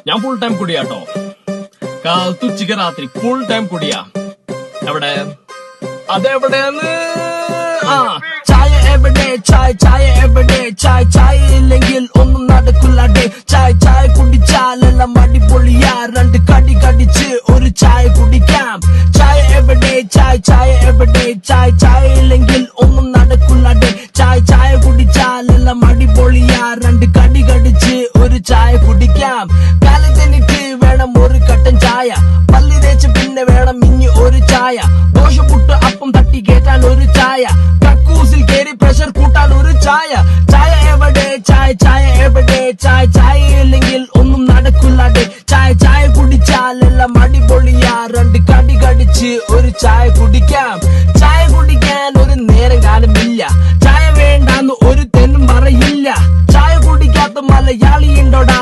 ഞാൻ full time കുടിയാട്ടോ. കാലത്ത് ഉച്ചയ്ക്ക് രാത്രി ഫുൾ ടൈം കുടിയാ. എവിടെ അതെവിടെയാന്ന്? ചായ എവിടെ? ചായ എവിടെ? ചായ ഇല്ലെങ്കിൽ ഒന്നും നടക്കില്ലാട്ടെ. ചായ കുടിച്ചാലെല്ലാം അടിപൊളിയാ. രണ്ട് കടി കടിച്ച് ഒരു ചായ കുടിക്കാം. ചായ എവിടെ? ചായ എവിടെ? ചായ ഇല്ലെങ്കിൽ ഒന്നും നടക്കില്ലാട്ടെ. ചായ കുടിച്ചാലെല്ലാം അടിപൊളിയാ. രണ്ട് കടി കടിച്ച് ഒരു ചായ കുടിക്കാം. കാലത്തെനിക്ക് വേണം ഒരു കട്ടൻ ചായ. പല്ല് തേച്ച് പിന്നെ വേണം ഇനി ഒരു ചായ. ദോശ പുട്ട് അപ്പം തട്ടി കേറ്റാൻ ഒരു ചായ. കക്കൂസിൽ കേറി പ്രഷർ കൂട്ടാൻ ഒരു ചായ. ചായ എവിടെ? ചായ എവിടെ? ചായ ഇല്ലെങ്കിൽ ഒന്നും നടക്കില്ലാട്ടെ. ചായ കുടിച്ചാലെല്ലാം അടിപൊളിയാ. രണ്ട് കടി കടിച്ച് ഒരു ചായ കുടിക്കാം. ചായ കുടിക്കാൻ ഒരു നേരം കാലമില്ല. ചായ വേണ്ടാന്ന് ഒരു തെന്നും പറയില്ല. ചായ കുടിക്കാത്ത മലയാളി ഉണ്ടോടാ?